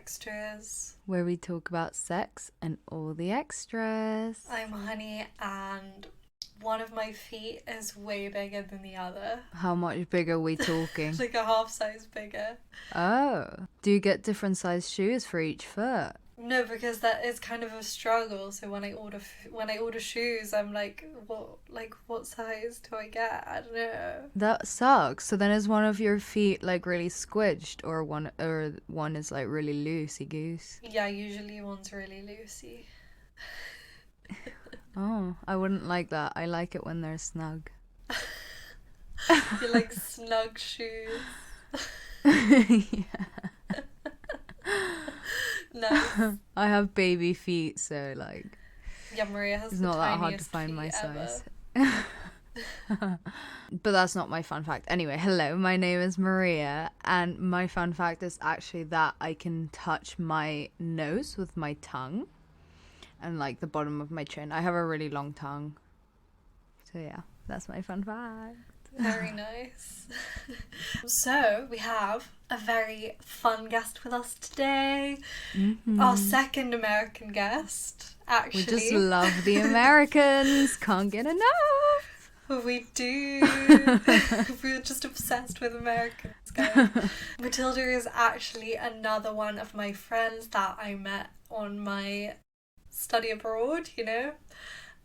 Extras, where we talk about sex and all the extras. I'm Honey, and one of my feet is way bigger than the other. How much bigger are we talking? Like a half size bigger. Oh. Do you get different size shoes for each foot? No, because that is kind of a struggle. So when I order shoes, I'm like, what size do I get? I don't know. That sucks. So then is one of your feet like really squidged, or one is like really loosey goose? Yeah, usually one's really loosey. Oh, I wouldn't like that. I like it when they're snug. You like snug shoes. Yeah. Nice. I have baby feet, so like Yeah, Maria has it's the not that hard to tiniest find feet my ever. size. But that's not my fun fact. Anyway, hello, my name is Maria, and my fun fact is actually that I can touch my nose with my tongue and like the bottom of my chin. I have a really long tongue. So yeah, that's my fun fact. Very nice. So we have a very fun guest with us today. Mm-hmm. Our second American guest, actually. We just love the Americans. Can't get enough. We do. We're just obsessed with Americans, guys. Matilda is actually another one of my friends that I met on my study abroad, you know?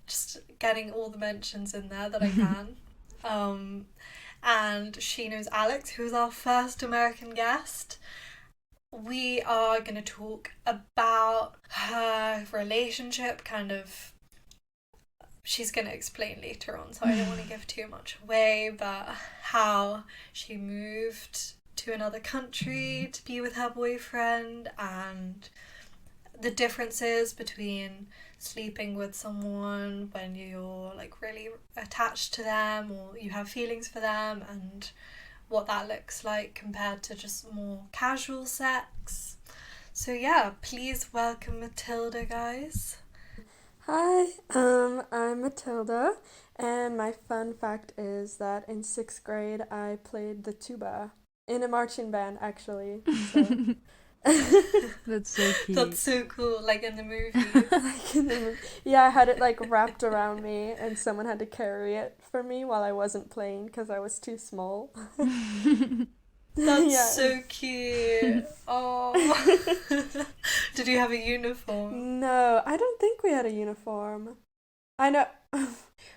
Just getting all the mentions in there that I can. And she knows Alex, who is our first American guest. We are going to talk about her relationship, kind of. She's going to explain later on, so I don't want to give too much away, but how she moved to another country to be with her boyfriend, and the differences between sleeping with someone when you're like really attached to them or you have feelings for them, and what that looks like compared to just more casual sex. So yeah, please welcome Matilda, guys. Hi, I'm Matilda, and my fun fact is that in 6th grade I played the tuba in a marching band, actually. So. That's so cute. That's so cool, like in the movies. Yeah, I had it like wrapped around me, and someone had to carry it for me while I wasn't playing because I was too small. That's so cute. Oh. Did you have a uniform? No, I don't think we had a uniform. I know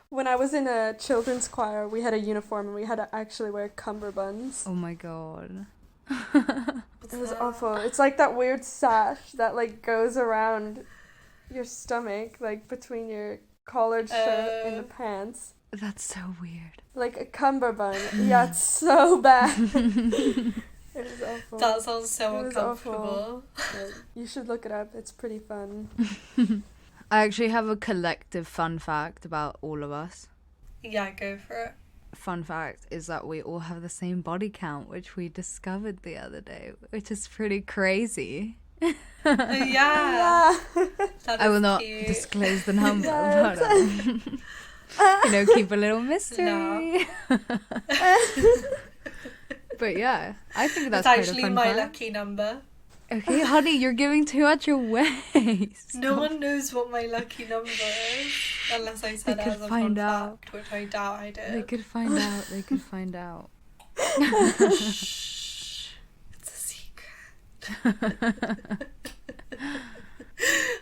when I was in a children's choir, we had a uniform and we had to actually wear cummerbunds. Oh my god. It was awful. It's like that weird sash that like goes around your stomach, like between your collared shirt and the pants. That's so weird. Like a cummerbund. Yeah, it's so bad. It was awful. That sounds so uncomfortable. You should look it up. It's pretty fun. I actually have a collective fun fact about all of us. Yeah, go for it. Fun fact is that we all have the same body count, which we discovered the other day, which is pretty crazy. Yeah. I will not disclose the number, but keep a little mystery. No. But yeah, I think that's quite a actually fun my fact. lucky number. Okay, honey, you're giving too much away. No one knows what my lucky number is unless I said it as a fun fact, which I doubt I did. They could find out. They could find out. Shh. It's a secret.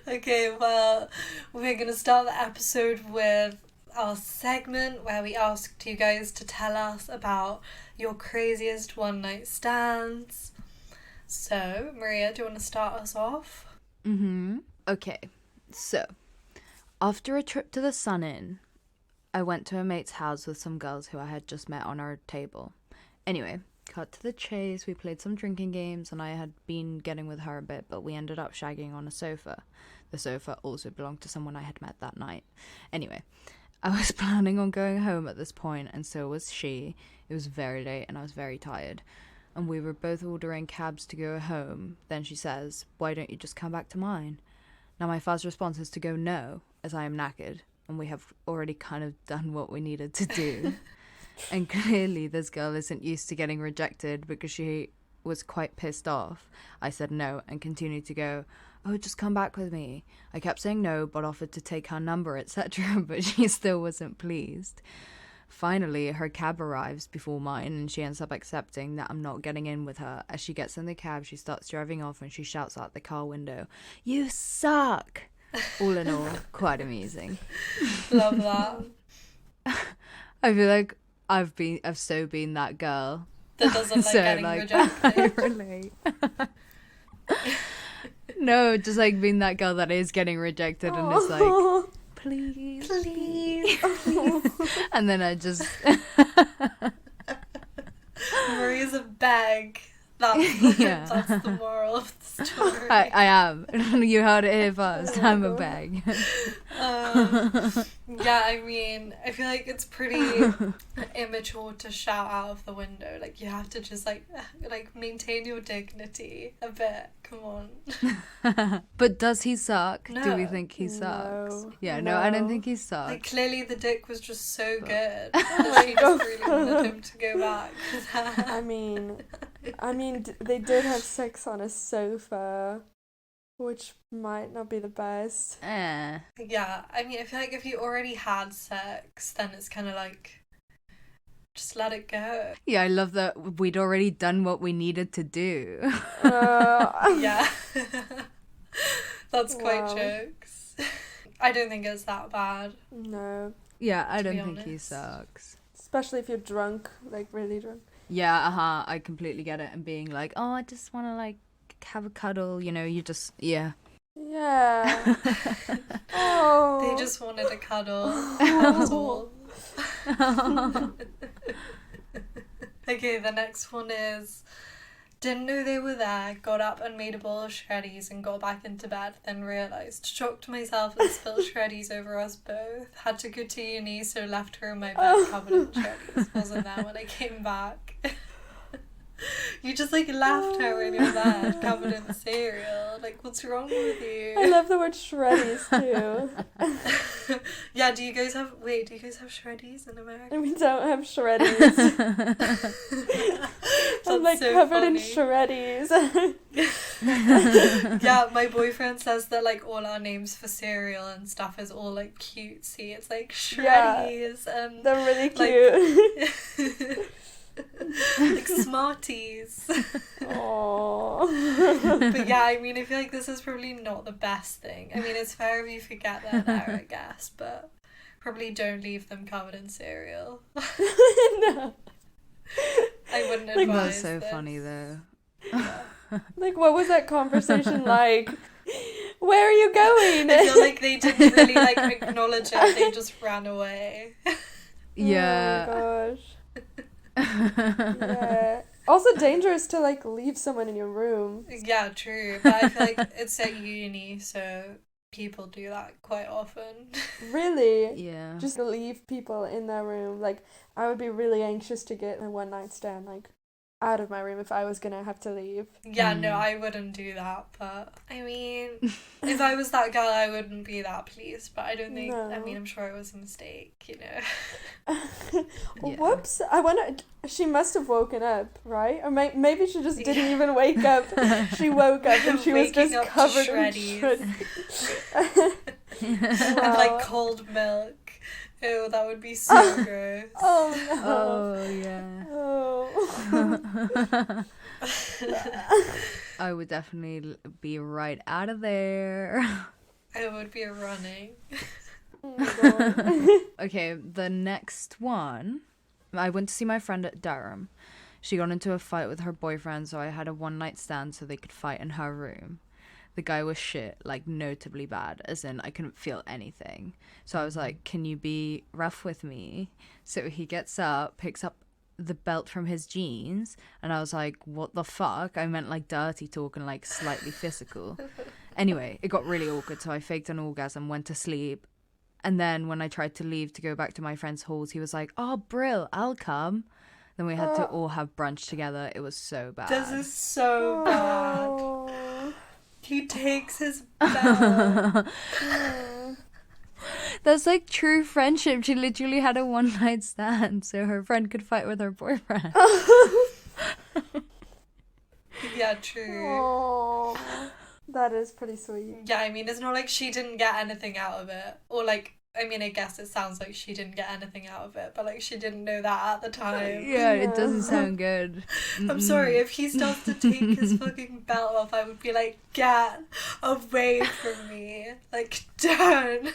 Okay, well, we're going to start the episode with our segment where we asked you guys to tell us about your craziest one-night stands. So, Maria, do you want to start us off? Okay, so after a trip to the Sun Inn, I went to a mate's house with some girls who I had just met on our table. Anyway, cut to the chase, we played some drinking games and I had been getting with her a bit, but we ended up shagging on a sofa. The sofa also belonged to someone I had met that night. Anyway, I was planning on going home at this point and so was she. It was very late and I was very tired. And we were both ordering cabs to go home. Then she says, "Why don't you just come back to mine?" Now my first response is to go no, as I am knackered, and we have already kind of done what we needed to do. And clearly this girl isn't used to getting rejected because she was quite pissed off, I said no and continued to go, oh, just come back with me. I kept saying no, but offered to take her number, etc., but she still wasn't pleased. Finally, her cab arrives before mine, and she ends up accepting that I'm not getting in with her. As she gets in the cab, she starts driving off and she shouts out the car window, "You suck!" All in all, quite amusing. Love that. I feel like I've so been that girl. That doesn't like So, getting like, rejected. I relate. No, just like being that girl that is getting rejected and is like, please. And then I just Maria's a bag. That's Yeah. that's the moral of the story. I am. You heard it here first. I'm a bag. Yeah, I mean, I feel like it's pretty immature to shout out of the window. Like, you have to just like maintain your dignity a bit. Come on. But does he suck? No. Do we think he sucks? Yeah, no, I don't think he sucks. Like, clearly the dick was just so good that she just really wanted him to go back. I mean, they did have sex on a sofa, which might not be the best. Yeah, I mean, I feel like if you already had sex, then it's kind of like, just let it go. Yeah, I love that we'd already done what we needed to do. Yeah. That's quite Wow. jokes. I don't think it's that bad. No, Yeah, I To be don't think he honest. sucks. especially if you're drunk, like really drunk. Yeah, I completely get it. And being like, oh, I just want to like have a cuddle, you just, yeah. Yeah. Oh. They just wanted a cuddle. That's all. Okay, the next one is, didn't know they were there, got up and made a bowl of shreddies and got back into bed, then realised, shocked myself and spilled shreddies over us both. Had to go to uni, so left her in my bed covered in shreddies. Wasn't there when I came back. You just like left her in your bed covered in cereal. Like, what's wrong with you? I love the word shreddies too. Yeah, do you guys have shreddies in America? We don't have shreddies. I'm like so covered in funny. shreddies. Yeah, my boyfriend says that like all our names for cereal and stuff is all like cutesy. It's like shreddies and They're really like- cute. like Smarties. Aww. But yeah, I mean, I feel like this is probably not the best thing. I mean, it's fair if you forget they're there, I guess, but probably don't leave them covered in cereal. No. I wouldn't Like, advise That's so this. funny though. Like, what was that conversation like? Where are you going? I feel like they didn't really like acknowledge it. They just ran away. Yeah. Oh my gosh. Yeah. Also dangerous to like leave someone in your room. Yeah, true. But I feel like it's at uni, so people do that quite often. Really? Yeah. Just leave people in their room. Like, I would be really anxious to get a one night stand, like, out of my room if I was gonna have to leave. Yeah, no, I wouldn't do that. But I mean, if I was that girl, I wouldn't be that pleased. But I don't think. I No. mean, I'm sure it was a mistake. Yeah. Whoops! I wonder. She must have woken up, right? Or maybe she just didn't even wake up. She woke up and she was Waking just up to covered in shreddies. shreddies. And Wow. like cold milk. Ew, that would be so gross. Oh no! Oh yeah. Oh. I would definitely be right out of there. I would be running. Oh my God. Okay, the next one. I went to see my friend at Durham. She got into a fight with her boyfriend, so I had a one night stand so they could fight in her room. The guy was shit, like notably bad, as in I couldn't feel anything. So I was like, can you be rough with me? So he gets up, picks up the belt from his jeans, and I was like, what the fuck? I meant like dirty talk and like slightly physical. Anyway, it got really awkward, so I faked an orgasm, went to sleep. And then when I tried to leave to go back to my friend's halls, he was like, oh, Brill, I'll come. Then we had to all have brunch together. It was so bad. This is so bad. Oh. He takes his belt. That's like true friendship. She literally had a one night stand so her friend could fight with her boyfriend. Yeah, true. Oh, that is pretty sweet. Yeah, I mean, it's not like she didn't get anything out of it. Or, like, I mean, I guess it sounds like she didn't get anything out of it, but, like, she didn't know that at the time. Yeah, it No. doesn't sound good. I'm sorry, if he starts to take his fucking belt off, I would be like, get away from me. Like, don't.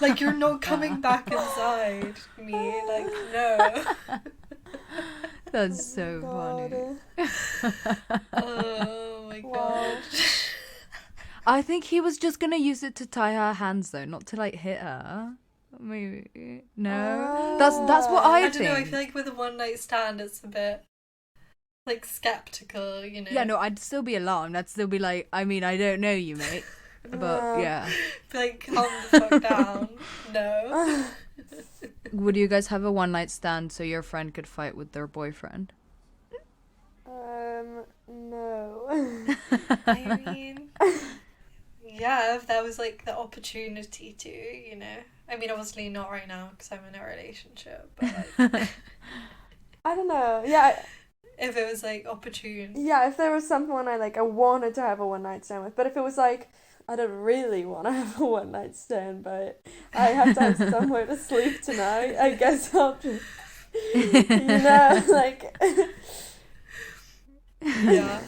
Like, you're not coming back inside me. Like, no. That's so funny. Oh my Wow. god. I think he was just gonna use it to tie her hands though, not to like hit her. Maybe no. That's what I I think. don't know, I feel like with a one night stand it's a bit like skeptical, you know. Yeah, no, I'd still be alarmed. I'd still be like, I mean, I don't know you, mate. But yeah. Be like, calm the fuck down. No. Would you guys have a one night stand so your friend could fight with their boyfriend? No. I mean, yeah, if there was like the opportunity to, you know. I mean, obviously not right now because I'm in a relationship, but like, I don't know. Yeah, if it was like opportune. yeah. If there was someone I wanted to have a one night stand with, but if it was like I don't really want to have a one night stand, but I have to have somewhere to sleep tonight, I guess I'll just, like. Yeah.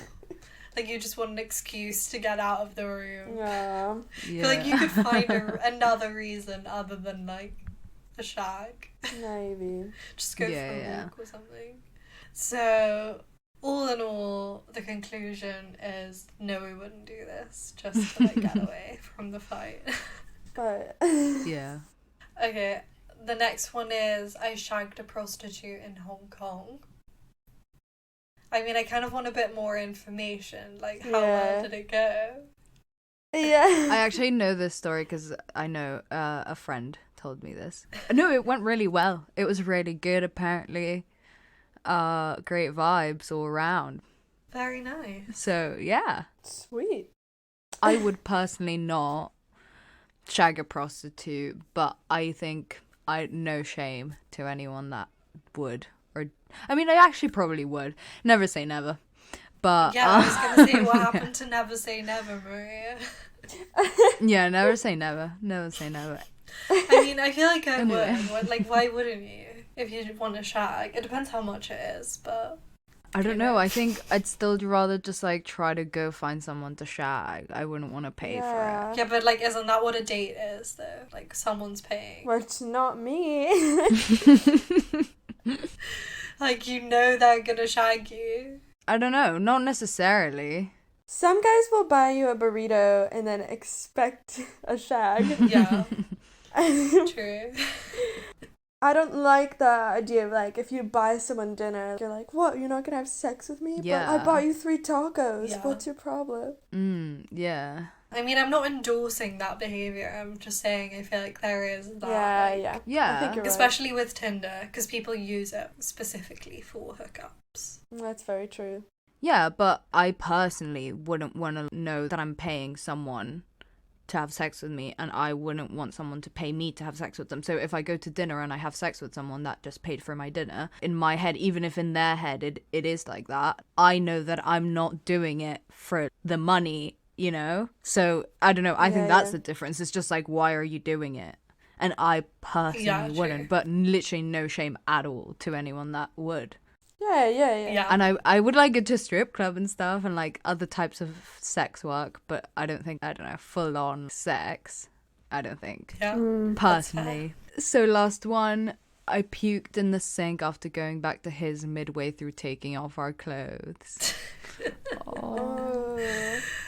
Like you just want an excuse to get out of the room. Yeah. I feel like you could find another reason other than like a shag. Maybe. Just go for a Yeah. walk or something. So, all in all, the conclusion is no, we wouldn't do this just to like get away from the fight. But Yeah. Okay, the next one is I shagged a prostitute in Hong Kong. I mean, I kind of want a bit more information. Like, how well did it go? yeah. I actually know this story because I know a friend told me this. No, it went really well. It was really good, apparently. Great vibes all around. Very nice. So, yeah. Sweet. I would personally not shag a prostitute, but I think no shame to anyone that would. Or, I mean, I actually probably would. Never say never. But yeah, I was gonna say what happened to never say never, Maria. yeah, never say never. Never say never. I mean, I feel like I Anyway. would. Like, why wouldn't you? If you want to shag, it depends how much it is, but I don't know. I think I'd still rather just like try to go find someone to shag. I wouldn't want to pay for yeah, but like, isn't that what a date is though? Like, someone's paying. Well, it's not me. it. Like, you know they're gonna shag you. I don't know. Not necessarily. Some guys will buy you a burrito and then expect a shag. Yeah, true. I don't like the idea of like if you buy someone dinner, you're like, what? You're not gonna have sex with me? Yeah. But I bought you 3 tacos. Yeah. What's your problem? Yeah. I mean, I'm not endorsing that behavior. I'm just saying I feel like there is that. Yeah, like, yeah. Yeah. I think you're right. Especially with Tinder, because people use it specifically for hookups. That's very true. Yeah, but I personally wouldn't want to know that I'm paying someone to have sex with me, and I wouldn't want someone to pay me to have sex with them. So if I go to dinner and I have sex with someone that just paid for my dinner, in my head, even if in their head it is like that, I know that I'm not doing it for the money, you know? So I don't know. I think that's the difference. It's just like, why are you doing it? And I personally wouldn't, but literally no shame at all to anyone that would. Yeah. And I would like it to strip club and stuff and like other types of sex work, but I don't know, full on sex. I don't think. Yeah. Personally. So last one, I puked in the sink after going back to his midway through taking off our clothes. Oh.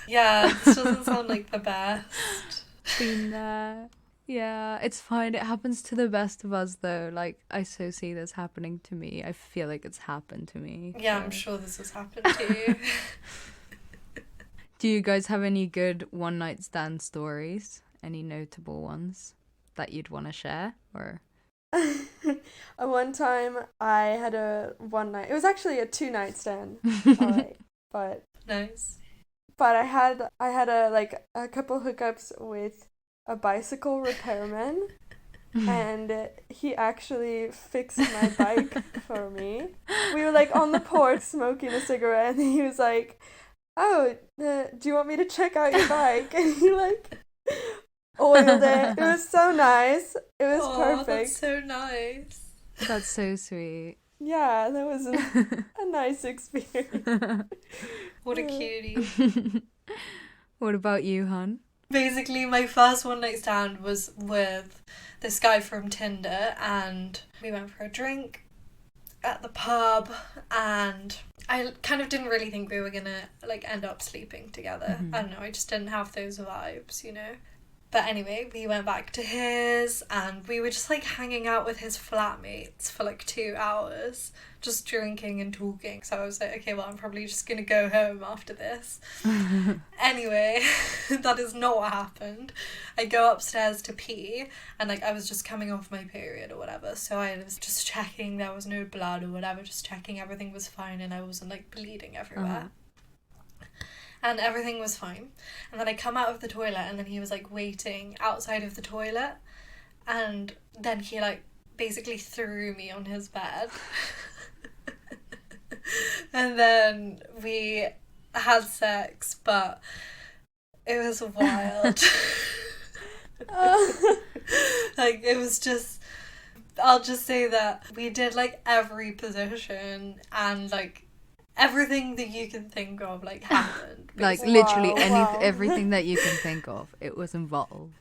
Yeah, this doesn't sound like the best. Been there. Yeah, it's fine. It happens to the best of us, though. Like, I so see this happening to me. I feel like it's happened to me. Yeah, I'm sure this has happened to you. Do you guys have any good one-night stand stories? Any notable ones that you'd want to share? Or One time I had a one night. It was actually a 2-night stand. Alright, but Nice. I had a couple hookups with a bicycle repairman. and he actually fixed my bike for me. We were like on the porch smoking a cigarette, and he was like, "Oh, do you want me to check out your bike?" And he like oiled it. It was so nice. It was perfect. That's so nice. That's so sweet. Yeah, that was a nice experience. What a cutie. What about you, hun? Basically, my first one night stand was with this guy from Tinder, and we went for a drink at the pub, and I kind of didn't really think we were gonna like end up sleeping together. I don't know, I just didn't have those vibes, you know. But anyway, we went back to his, and we were just like hanging out with his flatmates for like 2 hours, just drinking and talking. So I was like, okay, well, I'm probably just gonna go home after this. Anyway, that is not what happened. I go upstairs to pee, and like I was just coming off my period or whatever, so I was just checking there was no blood or whatever, just checking everything was fine and I wasn't like bleeding everywhere. And everything was fine. And then I come out of the toilet, and then he was like waiting outside of the toilet, and then he like basically threw me on his bed. And then we had sex, but it was wild. Like, it was just, I'll just say that we did like every position, and like everything that you can think of like happened. Like literally everything that you can think of, it was involved.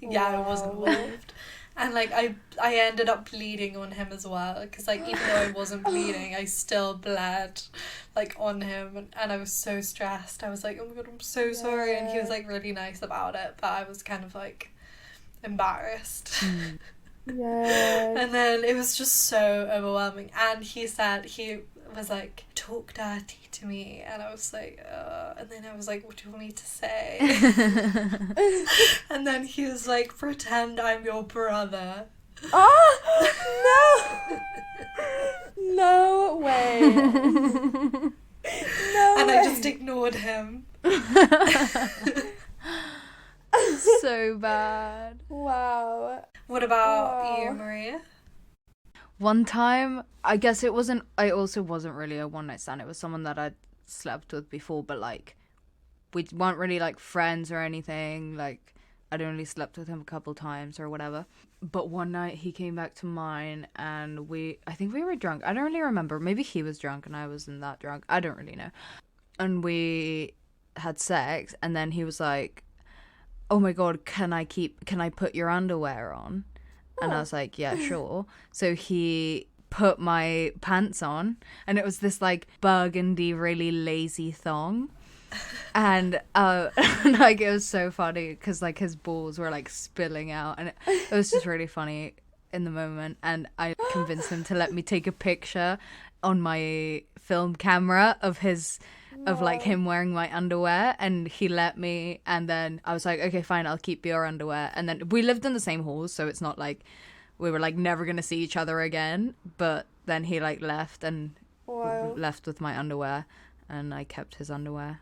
Yeah, it was involved. And like I ended up bleeding on him as well, because like even though I wasn't bleeding, I still bled like on him, and I was so stressed. I was like, oh my god, I'm so sorry. And he was like really nice about it, but I was kind of like embarrassed. Yeah. And then it was just so overwhelming, and he said he was like, talk dirty to me, and I was like, and then I was like, what do you want me to say? And then he was like, pretend I'm your brother. Oh no. No way. No and way. I just ignored him. So bad. Wow. What about you, Maria? One time, I guess I also wasn't really a one night stand. It was someone that I'd slept with before, but like, we weren't really like friends or anything. Like, I'd only slept with him a couple times or whatever. But one night he came back to mine, and I think we were drunk. I don't really remember. Maybe he was drunk and I wasn't that drunk. I don't really know. And we had sex, and then he was like, oh my god, can I put your underwear on? And I was like, yeah, sure. So he put my pants on, and it was this like burgundy, really lazy thong. And like, it was so funny because like his balls were like spilling out, and it was just really funny in the moment. And I convinced him to let me take a picture on my film camera of like him wearing my underwear, and he let me. And then I was like, okay, fine, I'll keep your underwear. And then we lived in the same halls, so it's not like we were like never gonna see each other again. But then he like left and left with my underwear, and I kept his underwear.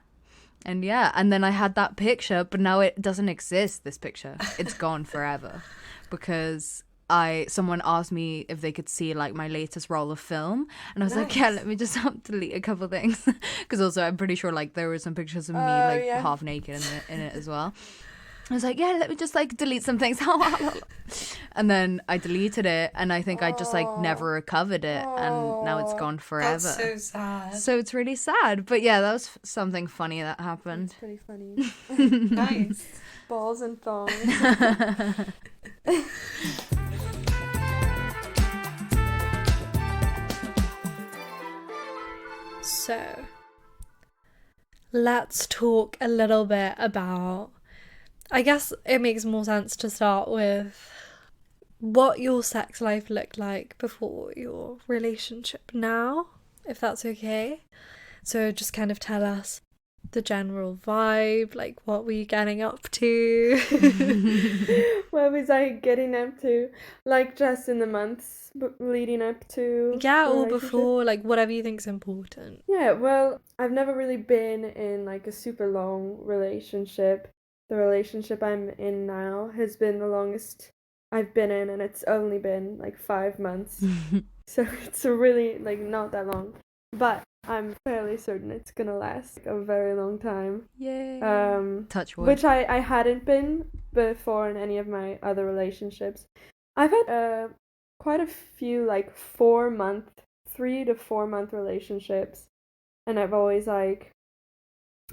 And yeah, and then I had that picture, but now it doesn't exist, this picture. It's gone forever, because someone asked me if they could see like my latest roll of film, and I was like, yeah, let me just delete a couple things, because also I'm pretty sure like there were some pictures of me half naked in it as well. I was like, yeah, let me just like delete some things. And then I deleted it, and I think I just like never recovered it, and now it's gone forever. That's so sad. So it's really sad. But yeah, that was something funny that happened. It's pretty funny. Nice. Balls and thongs. So, let's talk a little bit about, I guess it makes more sense to start with what your sex life looked like before your relationship now, if that's okay. So just kind of tell us the general vibe, like what were you getting up to? What was I getting up to? Like just in the months leading up to or before, like whatever you think's important. Yeah, well, I've never really been in like a super long relationship. the relationship I'm in now has been the longest I've been in, and it's only been like 5 months. So it's really like not that long. But I'm fairly certain it's gonna last like, a very long time. Yay. Touch wood. Which I hadn't been before in any of my other relationships. I've had quite a few like 3 to 4 month relationships, and I've always like,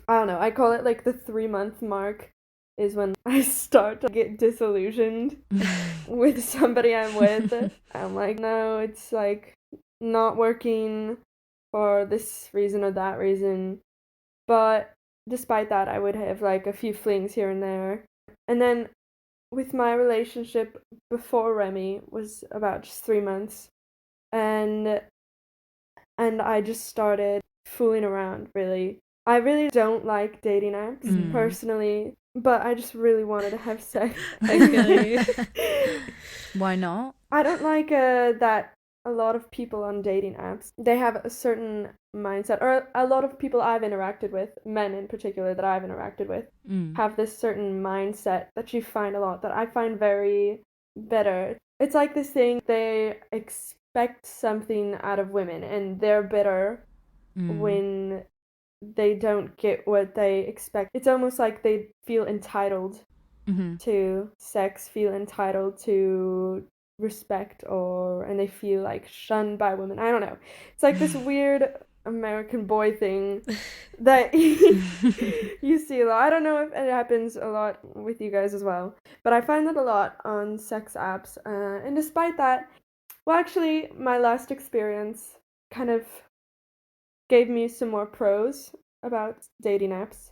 I don't know, I call it like the 3 month mark is when I start to get disillusioned with somebody I'm with. I'm like, no, it's like not working for this reason or that reason. But despite that, I would have like a few flings here and there. And then with my relationship before Remy was about just 3 months, and I just started fooling around, really. I really don't like dating apps personally, but I just really wanted to have sex. Okay. Why not? I don't like that a lot of people on dating apps, they have a certain mindset, or a lot of people I've interacted with, men in particular that I've interacted with, have this certain mindset that you find a lot that I find very bitter. It's like this thing, they expect something out of women and they're bitter when they don't get what they expect. It's almost like they feel entitled to sex, feel entitled to respect, and they feel like shunned by women. I don't know. It's like this weird American boy thing that you see a lot. I don't know if it happens a lot with you guys as well, but I find that a lot on sex apps. And despite that, well, actually, my last experience kind of gave me some more pros about dating apps.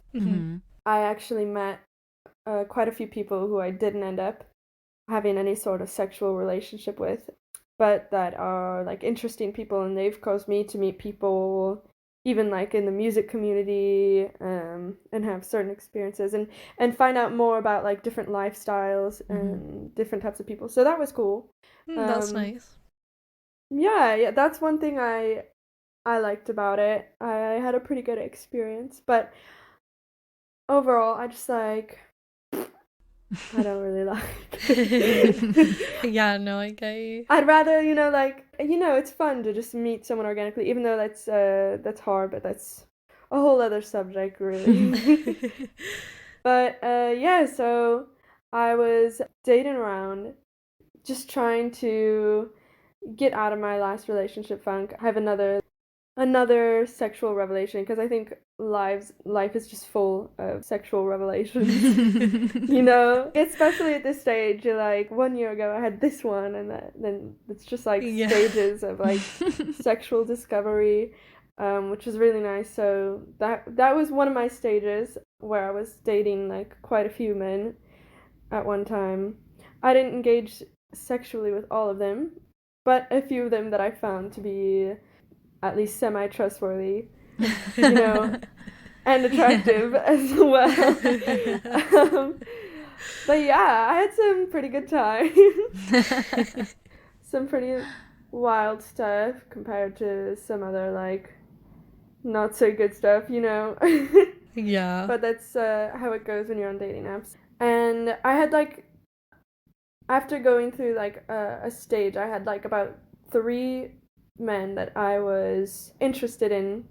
I actually met quite a few people who I didn't end up having any sort of sexual relationship with, but that are like interesting people, and they've caused me to meet people even like in the music community, and have certain experiences and find out more about like different lifestyles and different types of people. So that was cool. That's nice. Yeah, that's one thing I liked about it. I had a pretty good experience, but overall, I just like, I don't really like. Yeah, no, I get you. I'd rather, it's fun to just meet someone organically, even though that's hard, but that's a whole other subject, really. But yeah, so I was dating around, just trying to get out of my last relationship funk. I have another sexual revelation, because I think life is just full of sexual revelations. Especially at this stage. You're like, 1 year ago I had this one, and then it's just like stages of like sexual discovery, which is really nice. So that was one of my stages, where I was dating like quite a few men at one time. I didn't engage sexually with all of them, but a few of them that I found to be at least semi-trustworthy, and attractive as well. But yeah, I had some pretty good time. Some pretty wild stuff compared to some other, like, not so good stuff, Yeah. But that's how it goes when you're on dating apps. And I had, like, after going through, like, a stage, I had, like, about 3 men that I was interested in,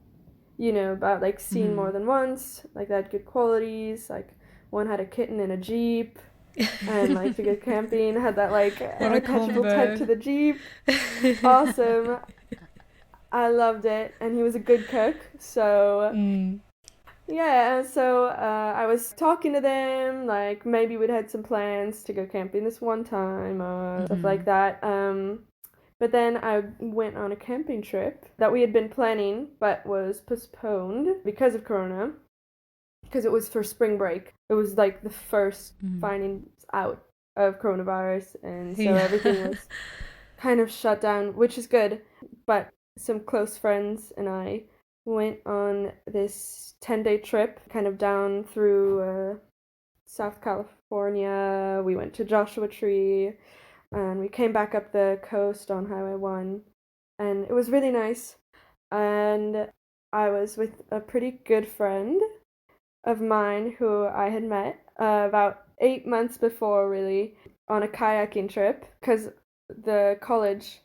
about like seeing more than once, like they had good qualities, like one had a kitten in a Jeep and like to go camping, had that like attachable tent to the Jeep. Awesome. I loved it, and he was a good cook, so yeah, so I was talking to them, like maybe we'd had some plans to go camping this one time or stuff like that. But then I went on a camping trip that we had been planning, but was postponed because of Corona, because it was for spring break. It was like the first findings out of coronavirus, and so everything was kind of shut down, which is good. But some close friends and I went on this 10-day trip, kind of down through South California. We went to Joshua Tree, and we came back up the coast on Highway 1, and it was really nice. And I was with a pretty good friend of mine who I had met about 8 months before, really, on a kayaking trip, because the college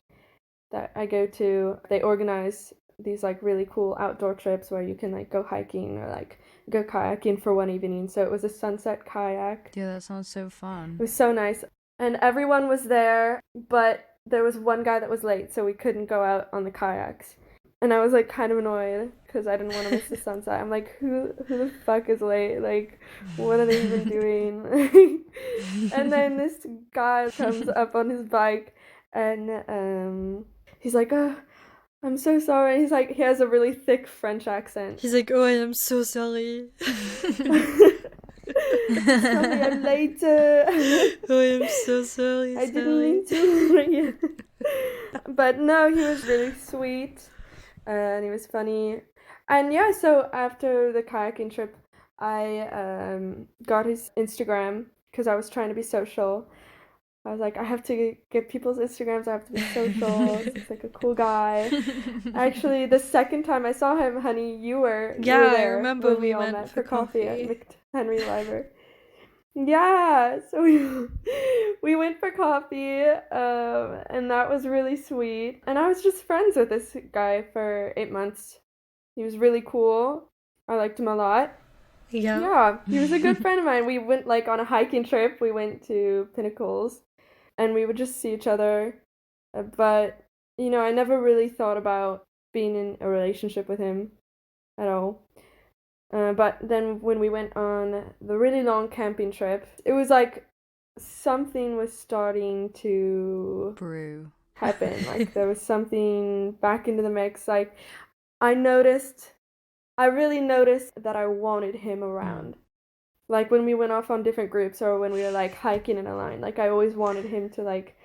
that I go to, they organize these like really cool outdoor trips where you can like go hiking or like go kayaking for one evening. So it was a sunset kayak. Yeah, that sounds so It fun. was so nice. And everyone was there, but there was one guy that was late, so we couldn't go out on the kayaks. And I was like kind of annoyed because I didn't want to miss the sunset. I'm like, who the fuck is late? Like, what are they even doing? And then this guy comes up on his bike and he's like, oh, I'm so sorry. He's like, he has a really thick French accent. He's like, oh, I am so sorry. Sorry, I'm late. Oh, I am so sorry. I didn't mean to. But no, he was really sweet and he was funny. And yeah, so after the kayaking trip, I got his Instagram because I was trying to be social. I was like, I have to get people's Instagrams. I have to be social. He's like a cool guy. Actually, the second time I saw him, honey, you were Yeah, I there remember when we all went met for coffee at coffee. McHenry Library. Yeah, so we went for coffee, and that was really sweet. And I was just friends with this guy for 8 months. He was really cool. I liked him a lot. Yeah. Yeah, he was a good friend of mine. We went like on a hiking trip. We went to Pinnacles, and we would just see each other. But I never really thought about being in a relationship with him at all. But then when we went on the really long camping trip, it was like something was starting to Brew. happen. Like there was something back into the mix. Like I really noticed that I wanted him around. Like when we went off on different groups or when we were like hiking in a line, like I always wanted him to like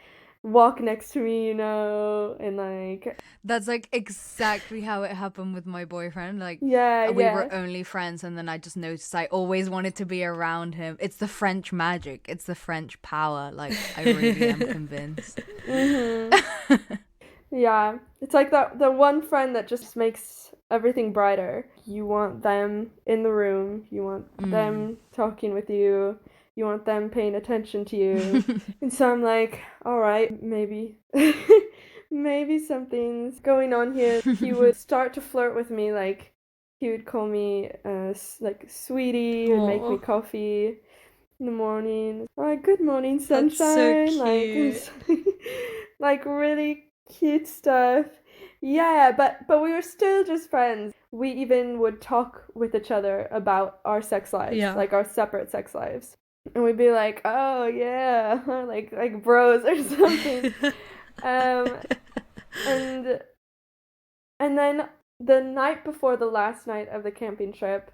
walk next to me, and like That's like exactly how it happened with my boyfriend. Like, yeah, we yeah. were only friends, and then I just noticed I always wanted to be around him. It's the French magic. It's the French power. Like, I really am convinced. Yeah, it's like the one friend that just makes everything brighter. You want them in the room, you want them talking with you, you want them paying attention to you. And so I'm like, all right, maybe maybe something's going on here. He would start to flirt with me, like he would call me like sweetie, he would make me Aw. coffee in the morning. Like, good morning, That's so sunshine. Like, cute. like really cute stuff. Yeah, but we were still just friends. We even would talk with each other about our sex lives, Yeah. like our separate sex lives. And we'd be like, oh yeah, like bros or something. Um, and and then the night before the last night of the camping trip,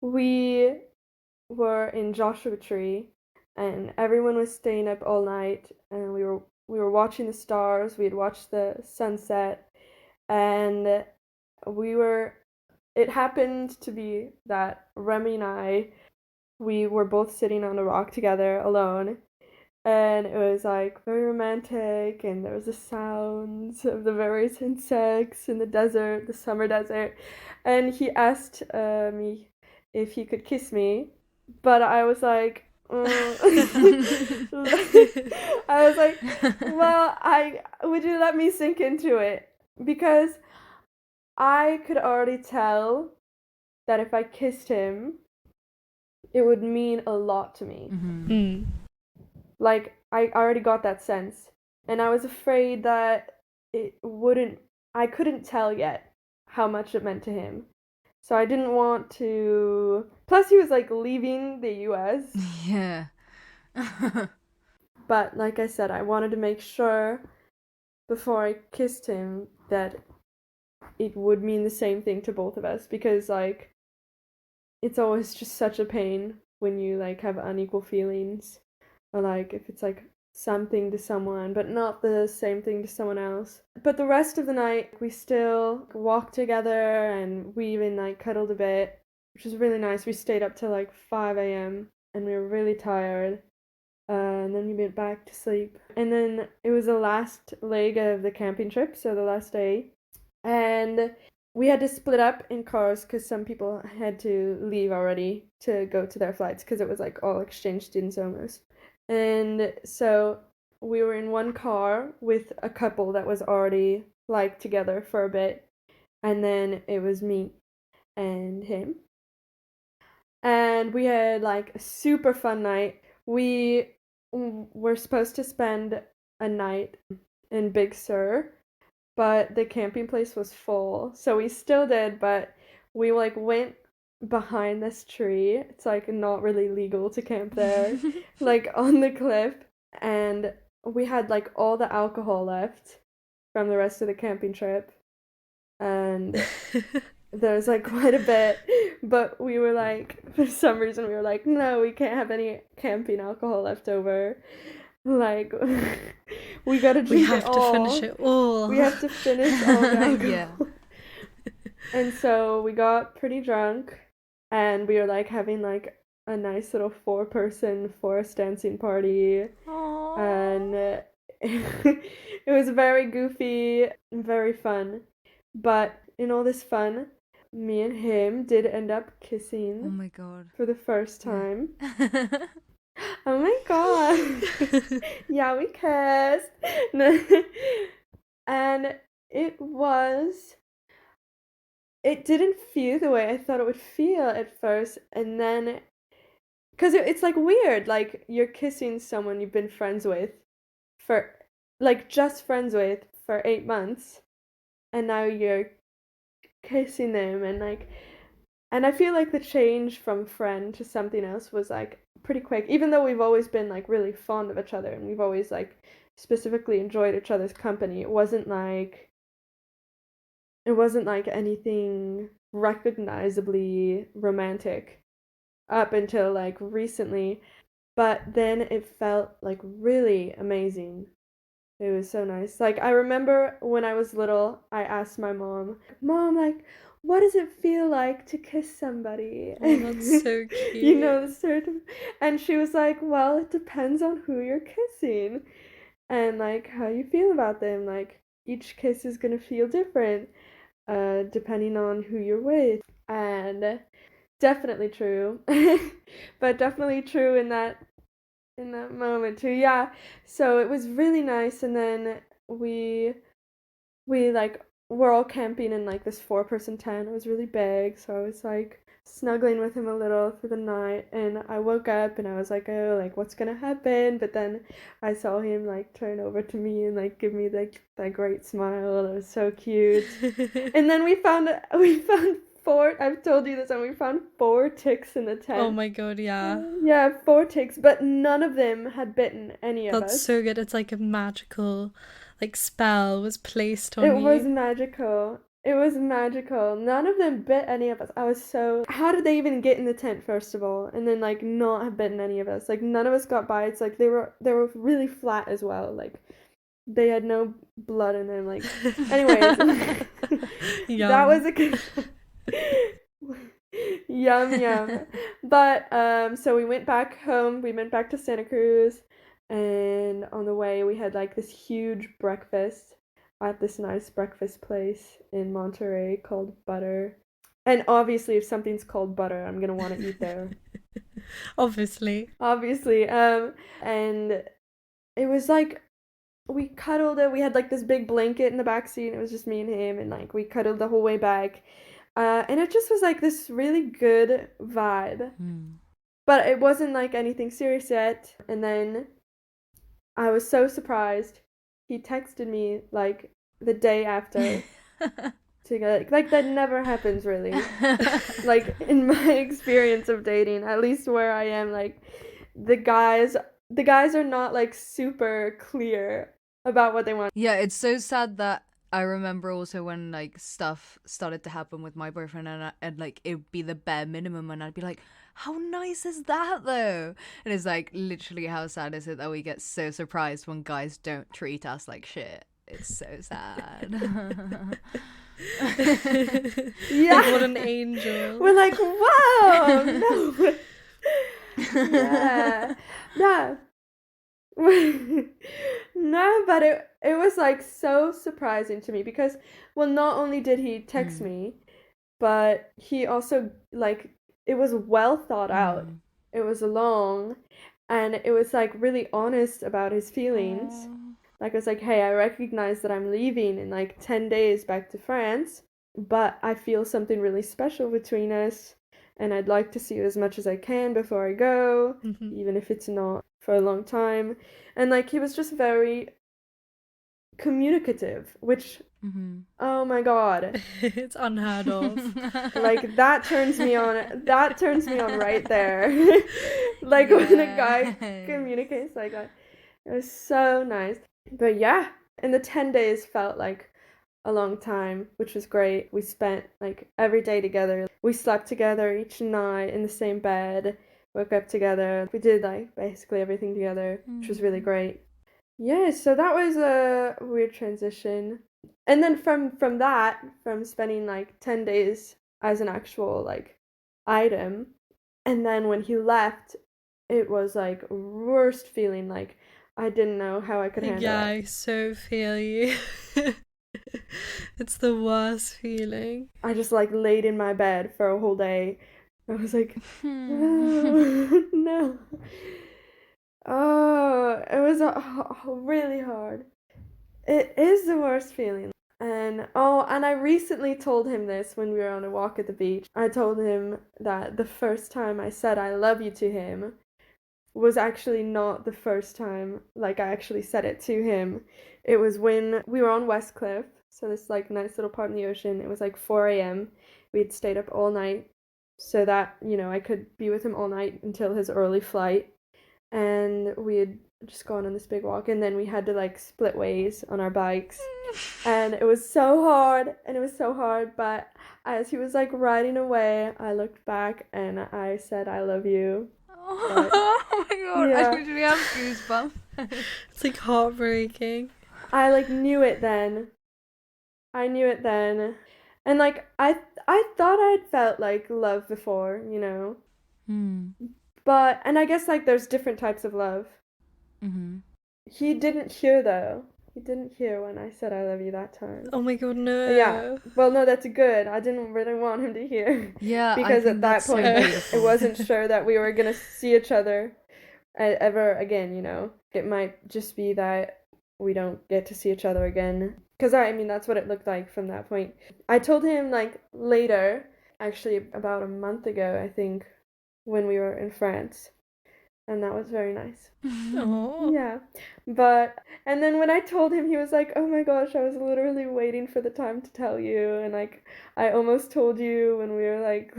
we were in Joshua Tree, and everyone was staying up all night, and we were watching the stars. We had watched the sunset, and we were. It happened to be that Remy and I, we were both sitting on a rock together alone, and it was like very romantic, and there was the sounds of the various insects in the desert, the summer desert, and he asked me if he could kiss me, but I was like, I was like, well, I would you let me sink into it, because I could already tell that if I kissed him, it would mean a lot to me. Mm. Like, I already got that sense. And I was afraid that it wouldn't, I couldn't tell yet how much it meant to him. So I didn't want to. Plus, he was like leaving the US. Yeah. But like I said, I wanted to make sure before I kissed him that it would mean the same thing to both of us, because like it's always just such a pain when you like have unequal feelings, or like if it's like something to someone but not the same thing to someone else. But the rest of the night we still walked together, and we even like cuddled a bit, which was really nice. We stayed up till like 5 a.m. and we were really tired. And then we went back to sleep. And then it was the last leg of the camping trip, so the last day. And we had to split up in cars because some people had to leave already to go to their flights because it was like all exchange students almost. And so we were in one car with a couple that was already like together for a bit, and then it was me and him. And we had like a super fun night. We were supposed to spend a night in Big Sur, but the camping place was full. So we still did, but we like went behind this tree. It's like not really legal to camp there, like on the cliff. And we had like all the alcohol left from the rest of the camping trip. And there was like quite a bit, but we were like, for some reason, we were like, no, we can't have any camping alcohol left over. Like, we gotta drink it all. We have to finish it all. We have to finish all the alcohol. Yeah. And so we got pretty drunk, and we were like having like a nice little 4-person forest dancing party. Aww. And it was very goofy and very fun. But in all this fun, me and him did end up kissing. Oh my god. For the first time. Oh my god. Yeah, we kissed. And it didn't feel the way I thought it would feel at first. And then, because it's like weird, like you're kissing someone you've been friends with for, like just friends with for 8 months. And now you're kissing them, and I feel like the change from friend to something else was like pretty quick, even though we've always been like really fond of each other and we've always like specifically enjoyed each other's company. It wasn't like anything recognizably romantic up until like recently, but then it felt like really amazing. It was so nice. Like, I remember when I was little, I asked my mom, like, what does it feel like to kiss somebody? Oh, that's so cute. You know, the certain... And she was like, well, it depends on who you're kissing and, like, how you feel about them. Like, each kiss is gonna feel different, depending on who you're with. And definitely true. But definitely true in that moment too. Yeah, so it was really nice. And then we like were all camping in like this 4-person tent. It was really big, so I was like snuggling with him a little through the night, and I woke up and I was like, oh, like what's gonna happen? But then I saw him like turn over to me and like give me like that great smile. It was so cute. And then we found 4, I've told you this, and we found 4 ticks in the tent. Oh my god, yeah. Yeah, 4 ticks, but none of them had bitten any of us. That's so good. It's like a magical like spell was placed on you. you. It was magical. It was magical. None of them bit any of us. I was so... How did they even get in the tent, first of all? And then like not have bitten any of us. Like none of us got bites. Like they were really flat as well. Like they had no blood in them. Like anyways. That was a good... Yum. But so we went back home. We went back to Santa Cruz, and on the way we had like this huge breakfast at this nice breakfast place in Monterey called Butter. And obviously, if something's called Butter, I'm gonna want to eat there. Obviously. And it was like we cuddled it. We had like this big blanket in the backseat, and it was just me and him, and like we cuddled the whole way back. And it just was like this really good vibe. But it wasn't like anything serious yet. And then I was so surprised. He texted me like the day after to get, like that never happens really. Like in my experience of dating, at least where I am, like the guys are not like super clear about what they want. Yeah, it's so sad that I remember also when like stuff started to happen with my boyfriend, and like it would be the bare minimum, and I'd be like, how nice is that though? And it's like, literally, how sad is it that we get so surprised when guys don't treat us like shit? It's so sad. Yeah. Like, what an angel. We're like, wow, no. Yeah. No, but it was like so surprising to me because, well, not only did he text me, but he also like it was well thought out. It was long, and it was like really honest about his feelings. Like I was like, hey, I recognize that I'm leaving in like 10 days back to France, but I feel something really special between us, and I'd like to see you as much as I can before I go, even if it's not for a long time. And like he was just very communicative, which oh my god, It's unheard of. like that turns me on. That turns me on right there. Like when a guy communicates like that, it was so nice. But yeah, and the 10 days felt like a long time, which was great. We spent like every day together. We slept together each night in the same bed, woke up together. We did like basically everything together, which was really great. Yeah, so that was a weird transition. And then from that, from spending like 10 days as an actual like item, and then when he left, it was like worst feeling, like I didn't know how I could handle Yeah, it. I so feel you. It's the worst feeling. I just like laid in my bed for a whole day. I was like, oh, no. Oh, it was really hard. It is the worst feeling. And and I recently told him this when we were on a walk at the beach. I told him that the first time I said I love you to him was actually not the first time like I actually said it to him. It was when we were on West Cliff, so this like nice little part in the ocean. It was like 4 a.m. We had stayed up all night so that, I could be with him all night until his early flight. And we had just gone on this big walk, and then we had to like split ways on our bikes. And it was so hard, but as he was like riding away, I looked back and I said I love you. But, oh my god, yeah. I literally have goosebumps. It's like heartbreaking. I like knew it then. And like I thought I'd felt like love before, But and I guess like there's different types of love. He didn't hear though. He didn't hear when I said I love you that time. Oh my god, no. Yeah. Well, no, that's good. I didn't really want him to hear. Yeah, Because at that point, beautiful. it wasn't sure that we were gonna see each other ever again. It might just be that we don't get to see each other again. Because I mean, that's what it looked like from that point. I told him like later, actually about a month ago, I think, when we were in France. And that was very nice. Oh. Yeah. And then when I told him, he was like, oh my gosh, I was literally waiting for the time to tell you. And like, I almost told you when we were like,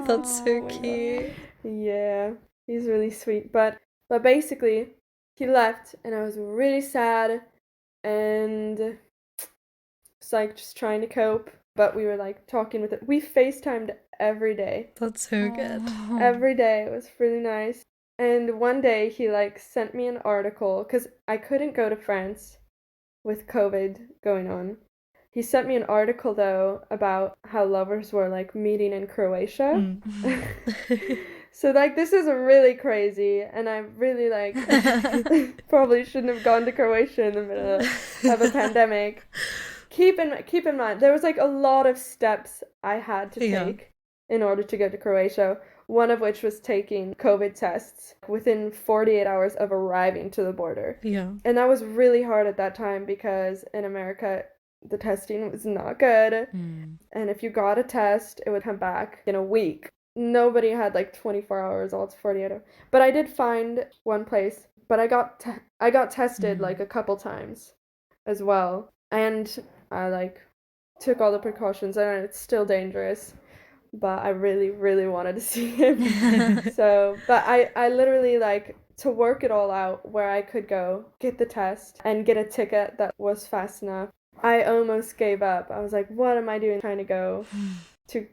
That's so cute. Yeah, he's really sweet. But basically, he left and I was really sad and it's like just trying to cope. But we were like talking with it. We FaceTimed every day. That's so good. Every day. It was really nice. And one day he like sent me an article because I couldn't go to France with COVID going on. He sent me an article though about how lovers were like meeting in Croatia. So like this is really crazy, and I really like probably shouldn't have gone to Croatia in the middle of a pandemic. Keep in mind there was like a lot of steps I had to take in order to go to Croatia. One of which was taking COVID tests within 48 hours of arriving to the border. Yeah. And that was really hard at that time because in America, the testing was not good. And if you got a test, it would come back in a week. Nobody had like 24 hours, all it's 48 hours. But I did find one place, but I got tested like a couple times as well. And I like took all the precautions, and it's still dangerous. But I really, really wanted to see him. But I literally like to work it all out where I could go, get the test, and get a ticket that was fast enough. I almost gave up. I was like, what am I doing trying to go to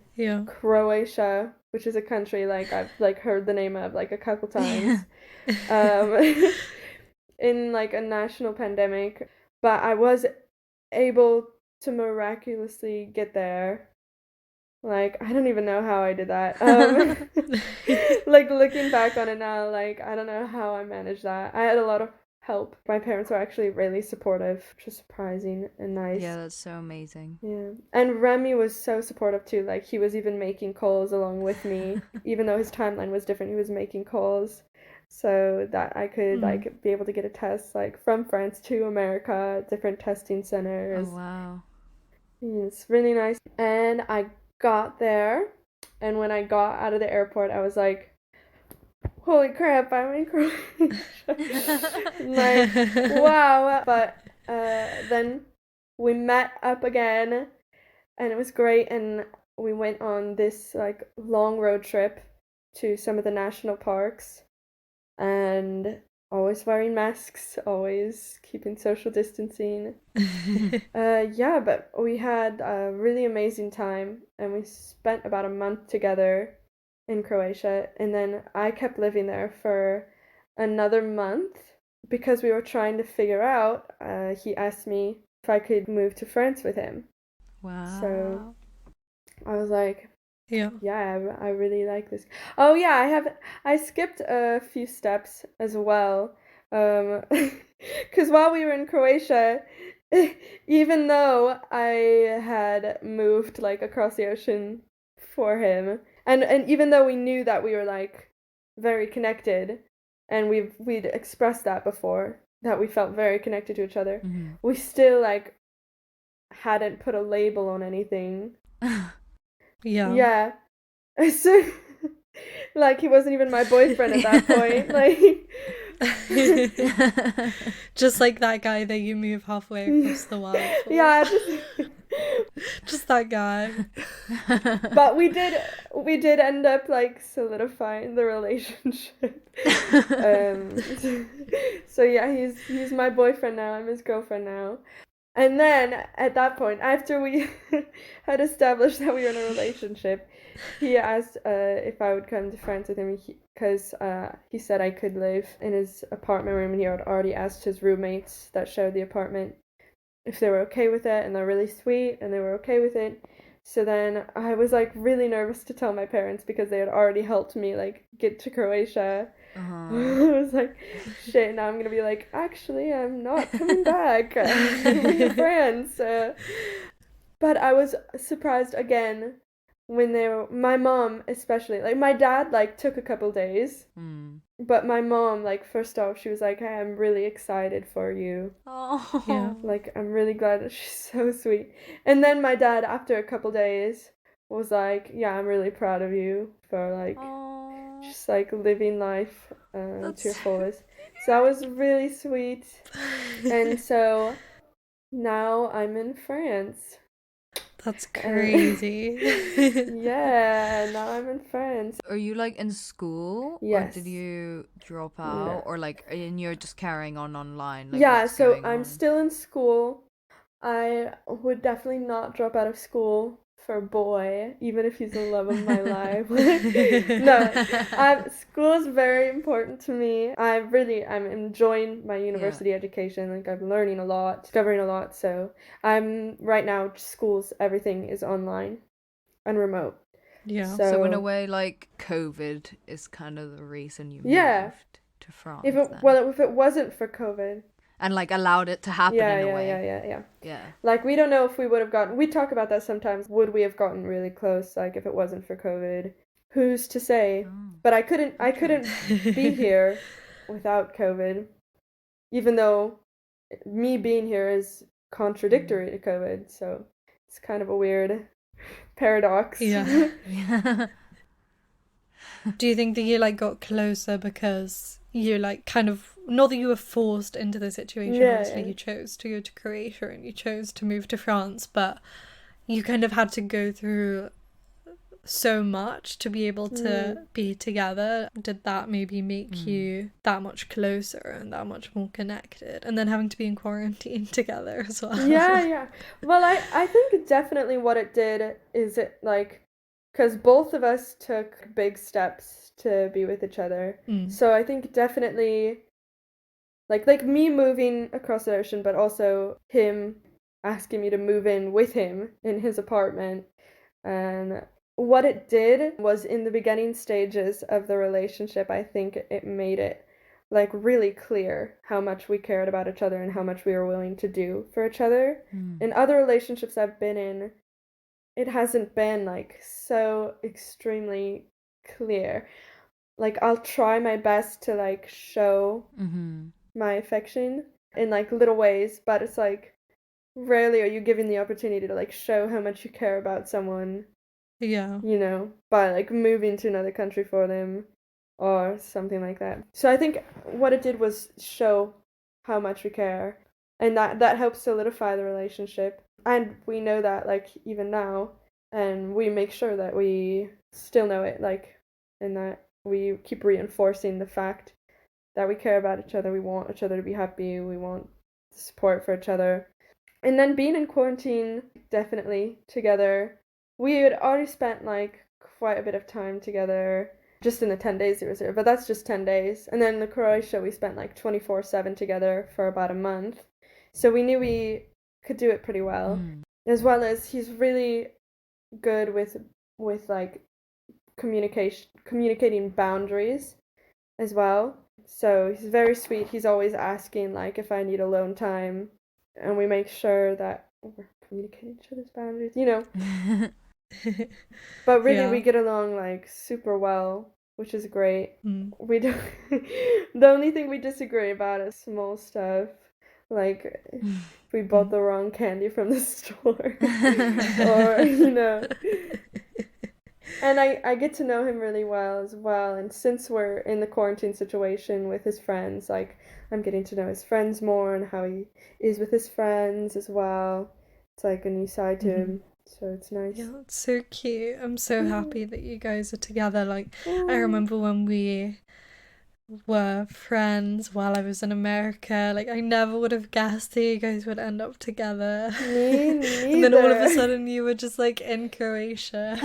Croatia, which is a country like I've like heard the name of like a couple times. In like a national pandemic. But I was able to miraculously get there. Like, I don't even know how I did that. Like, looking back on it now, like, I don't know how I managed that. I had a lot of help. My parents were actually really supportive, which was surprising and nice. Yeah, that's so amazing. Yeah. And Remy was so supportive too. Like, he was even making calls along with me. Even though his timeline was different, he was making calls so that I could like be able to get a test like from France to America, different testing centers. Oh, wow. It's really nice. And I got there, and when I got out of the airport, I was like, holy crap, I'm in Croatia. Like, wow. But then we met up again, and it was great. And we went on this like long road trip to some of the national parks, and always wearing masks, always keeping social distancing. Yeah, but we had a really amazing time, and we spent about a month together in Croatia, and then I kept living there for another month because we were trying to figure out. He asked me if I could move to France with him. Wow. So I was like, Yeah. yeah, I really like this. Oh yeah, I skipped a few steps as well. Because while we were in Croatia, even though I had moved like across the ocean for him, and even though we knew that we were like very connected, and we'd expressed that before, that we felt very connected to each other, we still like hadn't put a label on anything. Yeah. Yeah. So, like, he wasn't even my boyfriend at that point. Like, Just like that guy that you move halfway across the world for. yeah, Just that guy. but we did end up like solidifying the relationship. So yeah, he's my boyfriend now. I'm his girlfriend now. And then at that point, after we had established that we were in a relationship, he asked if I would come to France with him because he said I could live in his apartment room, and he had already asked his roommates that shared the apartment if they were okay with it, and they're really sweet, and they were okay with it. So then I was like really nervous to tell my parents because they had already helped me like get to Croatia. I was like, shit, now I'm gonna be like, actually, I'm not coming back. I'm going to France. But I was surprised again when my mom especially, like my dad like took a couple days, but my mom, like, first off, she was like, hey, I'm really excited for you. Oh. Yeah. Like, I'm really glad that she's so sweet. And then my dad, after a couple days, was like, yeah, I'm really proud of you for like just like living life to your fullest. So that was really sweet. And so now I'm in France. That's crazy. Yeah, now I'm in France. Are you like in school? Yes. Or did you drop out? No. Or like, and you're just carrying on online? Like, Yeah, what's so going I'm on? still in school. I would definitely not drop out of school for a boy, even if he's the love of my life. No, school is very important to me. I'm enjoying my university education. Like, I'm learning a lot, discovering a lot. So I'm right now, schools, everything is online and remote. Yeah. So in a way, like, COVID is kind of the reason you Yeah. moved to France. If then. if it wasn't for COVID. And like allowed it to happen in a way. Yeah. Like, we don't know if we would have gotten. We talk about that sometimes. Would we have gotten really close? Like, if it wasn't for COVID, who's to say? But I couldn't be here without COVID, even though me being here is contradictory to COVID. So it's kind of a weird paradox. Yeah. Yeah. Do you think that you like got closer because you like kind of, not that you were forced into the situation, obviously you chose to go to Croatia and you chose to move to France, but you kind of had to go through so much to be able to be together? Did that maybe make you that much closer and that much more connected? And then having to be in quarantine together as well. Yeah. Well, I think definitely what it did is it like, because both of us took big steps to be with each other. So I think definitely like me moving across the ocean, but also him asking me to move in with him in his apartment. And what it did was, in the beginning stages of the relationship, I think it made it like really clear how much we cared about each other and how much we were willing to do for each other. In other relationships I've been in, it hasn't been like so extremely clear. Like I'll try my best to like show my affection in like little ways, but it's like rarely are you given the opportunity to like show how much you care about someone, Yeah. you know, by like moving to another country for them or something like that. So I think what it did was show how much we care, and that helps solidify the relationship. And we know that like even now, and we make sure that we still know it, like, and that we keep reinforcing the fact that we care about each other, we want each other to be happy, we want support for each other. And then being in quarantine, definitely together, we had already spent like quite a bit of time together just in the 10 days he was here, but that's just 10 days. And then in Croatia, we spent like 24/7 together for about a month. So we knew we could do it pretty well. As well as he's really good with like communicating boundaries as well. So he's very sweet. He's always asking like if I need alone time, and we make sure that we're communicating each other's boundaries, you know. But really, we get along like super well, which is great. We don't. The only thing we disagree about is small stuff, like we bought the wrong candy from the store, or you know. And I get to know him really well as well. And since we're in the quarantine situation with his friends, like I'm getting to know his friends more and how he is with his friends as well. It's like a new side to him. So it's nice. Yeah, it's so cute. I'm so happy that you guys are together. Like, I remember when we were friends while I was in America. Like, I never would have guessed that you guys would end up together. Me neither. And then all of a sudden you were just like in Croatia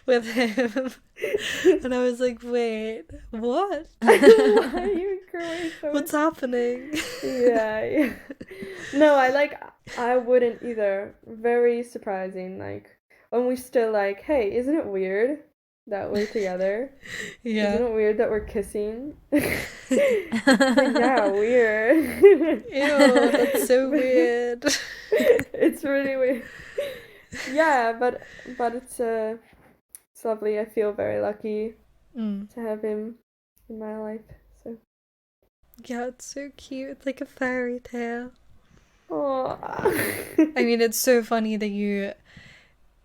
with him. And I was like, wait, what? Why are you in Croatia? What's happening? Yeah. No, I wouldn't either. Very surprising. Like, when we still like, hey, isn't it weird that we're together? Yeah. Isn't it weird that we're kissing? Yeah, weird. Ew, that's so weird. It's really weird. Yeah, but it's lovely. I feel very lucky to have him in my life. So yeah, it's so cute. It's like a fairy tale. oh. I mean, it's so funny that you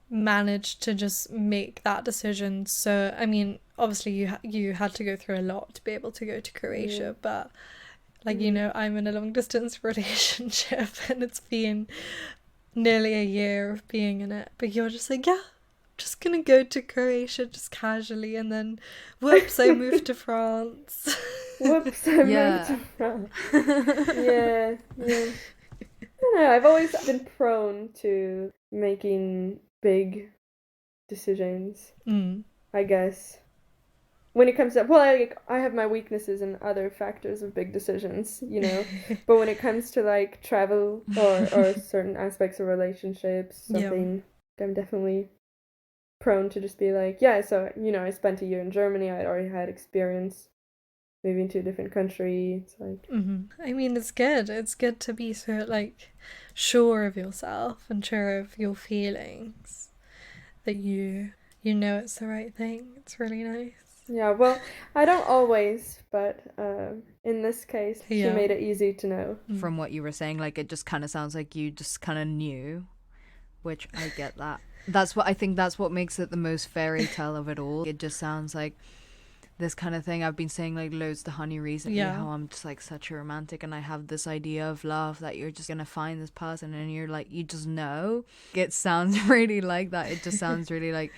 managed to just make that decision. So, I mean, obviously you had to go through a lot to be able to go to Croatia, but like, you know, I'm in a long distance relationship and it's been nearly a year of being in it, but you're just like, yeah, just gonna go to Croatia just casually, and then whoops, I moved to France. Whoops, I moved to France. Yeah. I don't know, I've always been prone to making big decisions, I guess. When it comes to, well, I have my weaknesses and other factors of big decisions, you know, but when it comes to like travel or certain aspects of relationships, something, I'm definitely prone to just be like, yeah, so, you know, I spent a year in Germany, I already had experience moving to a different country. It's like, I mean, it's good to be so like sure of yourself and sure of your feelings, that you know it's the right thing. It's really nice. Yeah, well, I don't always, but in this case, she made it easy to know. From what you were saying, like, it just kind of sounds like you just kind of knew, which I get that. That's what makes it the most fairy tale of it all. It just sounds like this kind of thing I've been saying like loads to Honey recently, how I'm just like such a romantic and I have this idea of love that you're just gonna find this person and you're like, you just know. It sounds really like that. It just sounds really like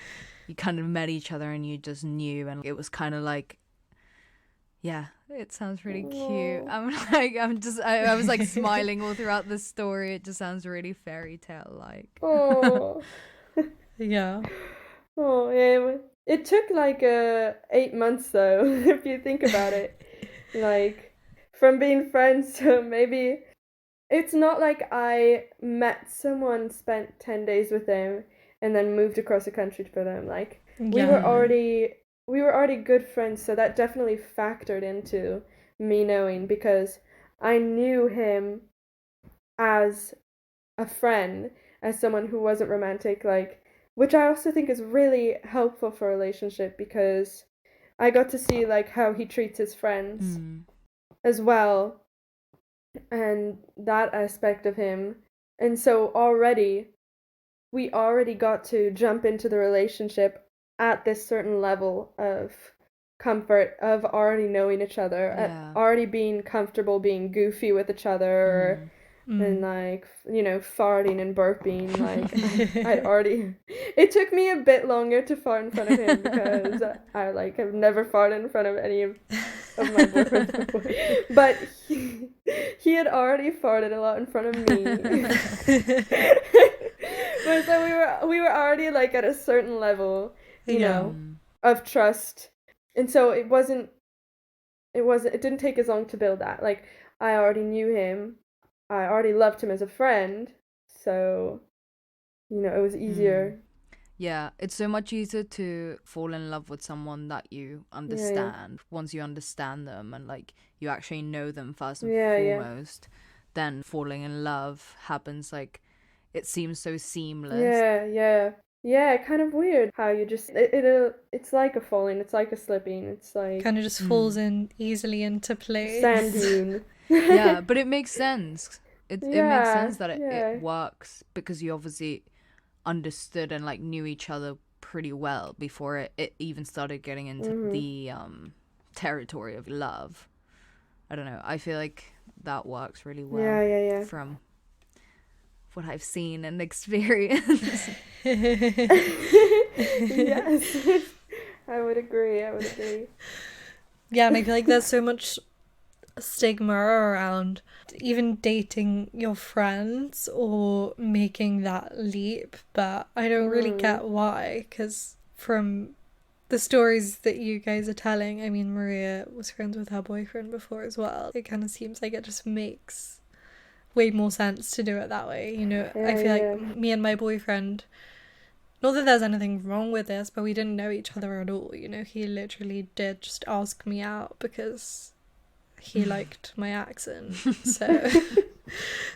you kind of met each other and you just knew, and it was kind of like, yeah, it sounds really cute. I was like smiling all throughout this story. It just sounds really fairy tale like. Oh. Yeah. Oh, yeah. It took like 8 months though, if you think about it. Like, from being friends to maybe, it's not like I met someone, spent 10 days with them, and then moved across the country for them. Like, we were already we were already good friends, so that definitely factored into me knowing, because I knew him as a friend, as someone who wasn't romantic, like, which I also think is really helpful for a relationship, because I got to see like how he treats his friends as well, and that aspect of him. And so we already got to jump into the relationship at this certain level of comfort, of already knowing each other, Yeah. already being comfortable being goofy with each other, and like, you know, farting and burping. Like, I'd already. It took me a bit longer to fart in front of him, because I like have never farted in front of any of my boyfriends before. But he had already farted a lot in front of me. But so we were already like at a certain level, you know, of trust. And so it didn't take as long to build that. Like, I already knew him. I already loved him as a friend. So, you know, it was easier. Yeah, it's so much easier to fall in love with someone that you understand once you understand them and like you actually know them first and foremost. Then falling in love happens, like it seems so seamless. Yeah, kind of weird how you just it's like a falling, it's like a slipping, it's like kind of just falls in easily into place. sand dune. Yeah, but it makes sense. It makes sense that it works because you obviously understood and like knew each other pretty well before it even started getting into the territory of love. I don't know. I feel like that works really well from what I've seen and experienced. Yes. I would agree. Yeah, and I feel like there's so much stigma around even dating your friends or making that leap, but I don't really get why, because from the stories that you guys are telling, I mean, Maria was friends with her boyfriend before as well. It kind of seems like it just makes way more sense to do it that way, you know. I feel like me and my boyfriend, not that there's anything wrong with this, but we didn't know each other at all, you know. He literally did just ask me out because he liked my accent. So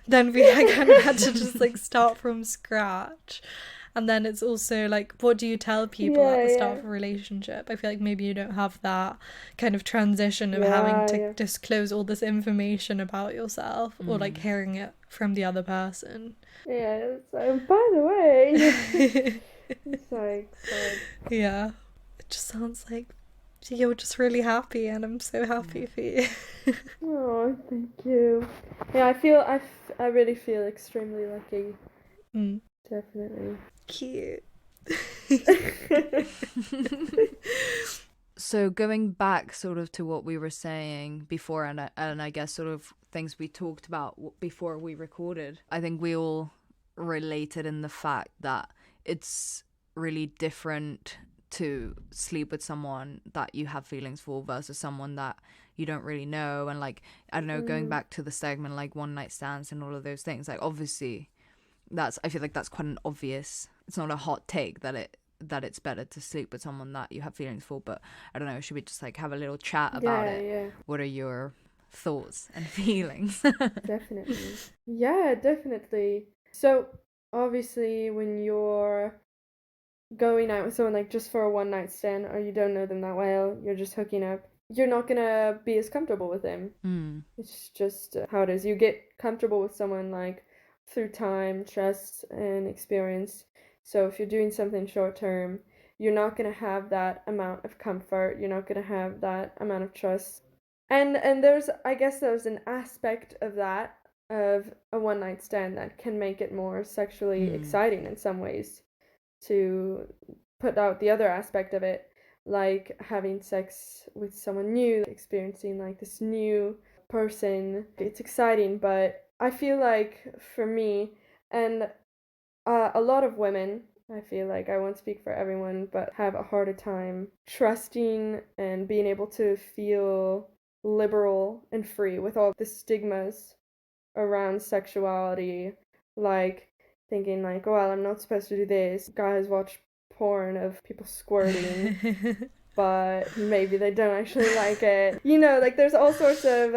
then we kind of had to just like start from scratch. And then it's also like, what do you tell people at the start of a relationship? I feel like maybe you don't have that kind of transition of having to disclose all this information about yourself or like hearing it from the other person. Yeah, so by the way, it's like, yeah, it just sounds like you're just really happy, and I'm so happy for you. Oh, thank you. Yeah, I really feel extremely lucky. Definitely. Cute. So going back sort of to what we were saying before, and I guess sort of things we talked about before we recorded, I think we all related in the fact that it's really different to sleep with someone that you have feelings for versus someone that you don't really know. And like, I don't know, going back to the segment like one night stands and all of those things, like obviously I feel like that's quite an obvious, it's not a hot take that it's better to sleep with someone that you have feelings for. But I don't know, should we just like have a little chat about it? Yeah. What are your thoughts and feelings? Definitely. Yeah, definitely. So obviously when you're going out with someone like just for a one night stand, or you don't know them that well, you're just hooking up, you're not gonna be as comfortable with them. It's just how it is. You get comfortable with someone like through time, trust, and experience. So if you're doing something short term, you're not gonna have that amount of comfort. You're not gonna have that amount of trust. And I guess there's an aspect of that, of a one night stand, that can make it more sexually exciting in some ways, to put out the other aspect of it, like having sex with someone new, experiencing like this new person. It's exciting, but I feel like for me, and a lot of women, I feel like, I won't speak for everyone, but have a harder time trusting and being able to feel liberal and free with all the stigmas around sexuality, like thinking like, oh, well, I'm not supposed to do this. Guys watch porn of people squirting. but maybe they don't actually like it. You know, like there's all sorts of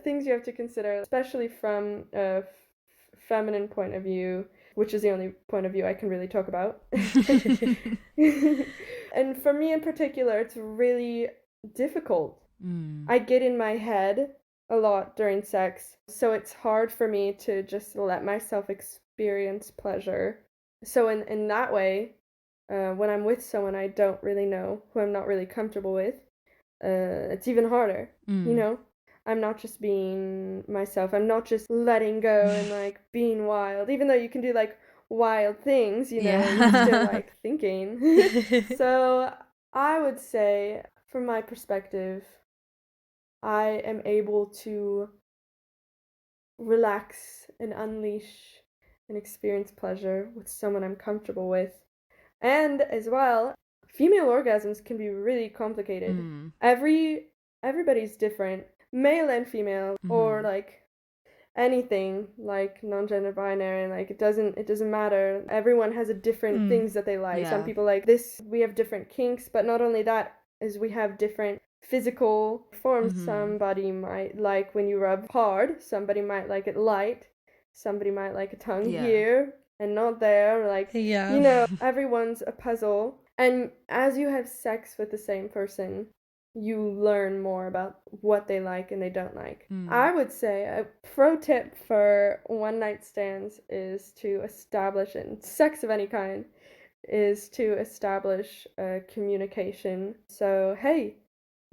things you have to consider, especially from a feminine point of view, which is the only point of view I can really talk about. And for me in particular, it's really difficult. I get in my head a lot during sex, so it's hard for me to just let myself experience pleasure. So in that way, when I'm with someone I don't really know, who I'm not really comfortable with, it's even harder, you know? I'm not just being myself. I'm not just letting go and like being wild, even though you can do like wild things, you know, you're still like thinking. So I would say, from my perspective, I am able to relax and unleash and experience pleasure with someone I'm comfortable with. And as well, female orgasms can be really complicated. Everybody's different, male and female, or like anything, like non-gender binary, like it doesn't matter. Everyone has a different things that they like. Some people like this. We have different kinks, but not only that, is we have different physical forms. Somebody might like when you rub hard, somebody might like it light, somebody might like a tongue here and not there, like you know, everyone's a puzzle. And as you have sex with the same person, you learn more about what they like and they don't like. I would say a pro tip for one night stands is to establish, in sex of any kind, is to establish communication. So, hey,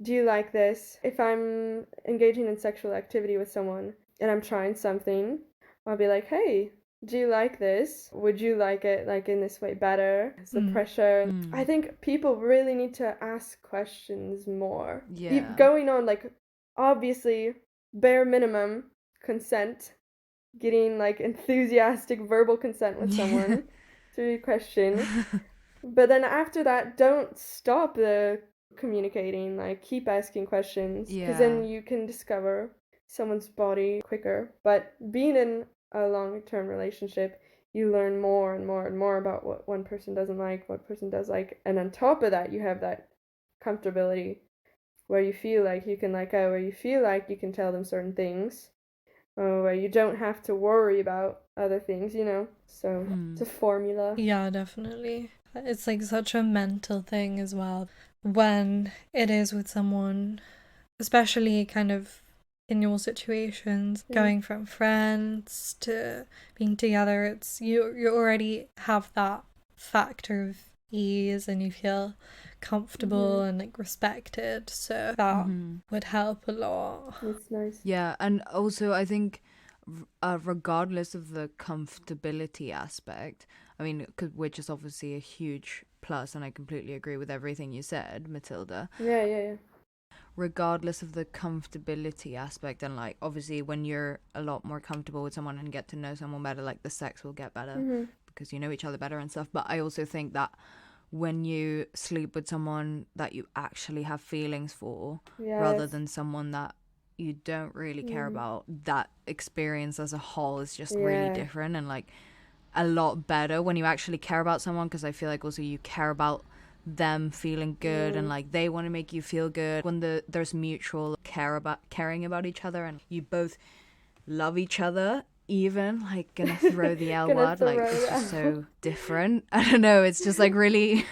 do you like this? If I'm engaging in sexual activity with someone and I'm trying something, I'll be like, hey, do you like this? Would you like it like in this way better? Is the pressure? I think people really need to ask questions more. Going on like, obviously, bare minimum consent, getting like enthusiastic verbal consent with someone through your question. But then after that, don't stop the communicating, like keep asking questions, because then you can discover someone's body quicker. But being in a long-term relationship, you learn more and more and more about what one person doesn't like, what person does like, and on top of that, you have that comfortability where you feel like you can let go, where you feel like you can tell them certain things, where you don't have to worry about other things, you know. So it's a formula. Yeah, definitely. It's like such a mental thing as well when it is with someone, especially kind of in your situations, going from friends to being together. It's you already have that factor of ease and you feel comfortable and like respected, so that would help a lot. It's nice. Yeah, and also I think regardless of the comfortability aspect, I mean, which is obviously a huge plus, and I completely agree with everything you said, Matilda. Yeah. Regardless of the comfortability aspect, and like obviously when you're a lot more comfortable with someone and get to know someone better, like the sex will get better because you know each other better and stuff. But I also think that when you sleep with someone that you actually have feelings for, rather than someone that you don't really care about, that experience as a whole is just really different and like a lot better when you actually care about someone, because I feel like also you care about them feeling good and like they want to make you feel good when there's mutual caring about each other and you both love each other. Even like gonna throw the L word, like it's just so different. I don't know, it's just like really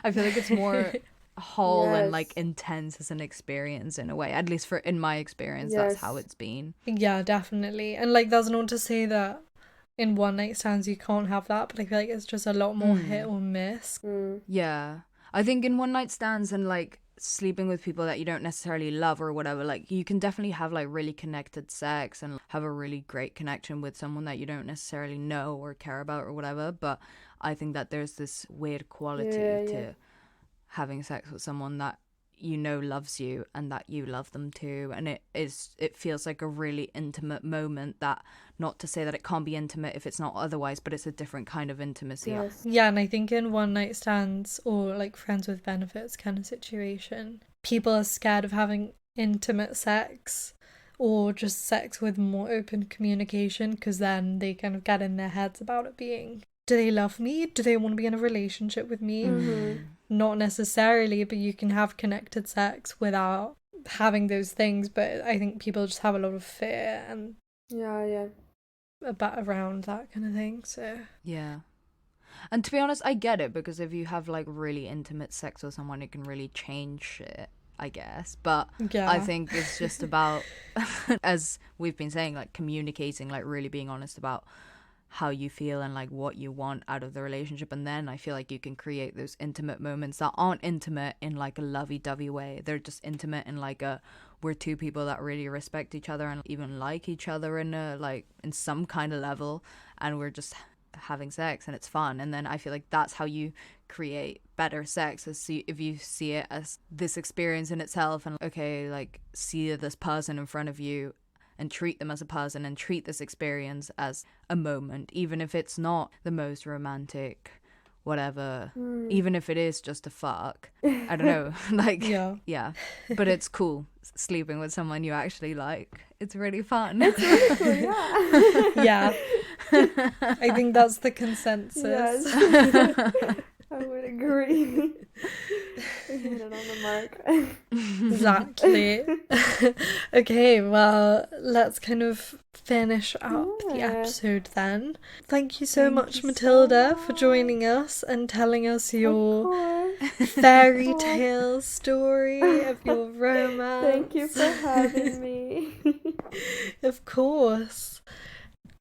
I feel like it's more whole and like intense as an experience in a way, at least in my experience. That's how it's been. Yeah, definitely. And like that's not to say that in one night stands you can't have that, but I feel like it's just a lot more hit or miss. Yeah, I think in one night stands and like sleeping with people that you don't necessarily love or whatever, like you can definitely have like really connected sex and have a really great connection with someone that you don't necessarily know or care about or whatever. But I think that there's this weird quality to having sex with someone that you know loves you and that you love them too, and it feels like a really intimate moment. That, not to say that it can't be intimate if it's not otherwise, but it's a different kind of intimacy. Yeah, and I think in one night stands or like friends with benefits kind of situation, people are scared of having intimate sex or just sex with more open communication, because then they kind of get in their heads about it being, do they love me? Do they want to be in a relationship with me? not necessarily, but you can have connected sex without having those things. But I think people just have a lot of fear and Yeah. around that kind of thing. So Yeah. And to be honest, I get it, because if you have like really intimate sex with someone, it can really change shit, I guess. But yeah, I think it's just about, as we've been saying, like communicating, like really being honest about how you feel and like what you want out of the relationship. And then I feel like you can create those intimate moments that aren't intimate in like a lovey-dovey way. They're just intimate in like a, we're two people that really respect each other and even like each other in a like in some kind of level, and we're just having sex and it's fun. And then I feel like that's how you create better sex, is if you see it as this experience in itself, and okay, like see this person in front of you and treat them as a person and treat this experience as a moment, even if it's not the most romantic whatever, even if it is just a fuck, I don't know. Like yeah, but it's cool sleeping with someone you actually like. It's really fun. It's really cool, yeah. I think that's the consensus. Yes. I would agree. We hit it on the mark. Exactly. Okay, well, let's kind of finish up the episode then. Thank you so much, Matilda, for joining us and telling us your fairy tale story of your romance. Thank you for having me. Of course.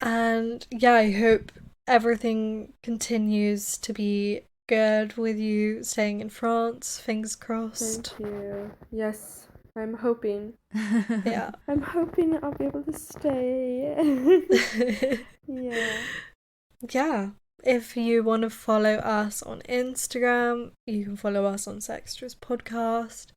And yeah, I hope everything continues to be good with you staying in France. Fingers crossed. Thank you. Yes, I'm hoping. Yeah. I'm hoping I'll be able to stay. Yeah. Yeah. If you want to follow us on Instagram, you can follow us on Sextras Podcast.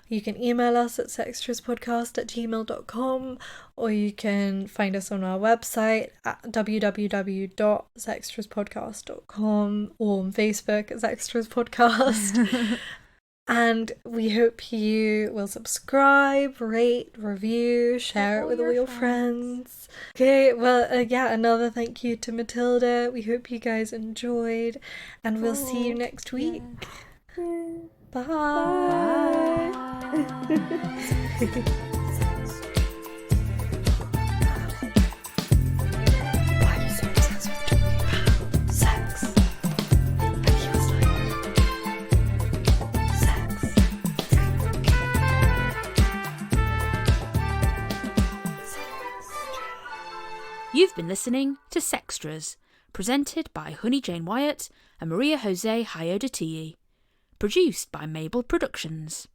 You can email us at sextraspodcast@gmail.com, or you can find us on our website at www.sextraspodcast.com, or on Facebook at Sextras Podcast. And we hope you will subscribe, rate, review, share it with all your friends. Okay, well, yeah, another thank you to Matilda. We hope you guys enjoyed, and we'll see you next week. Yeah. Bye. Bye. You've been listening to Sextras, presented by Honey Jane Wyatt and Maria Jose Hayodatiyi. Produced by Mabel Productions.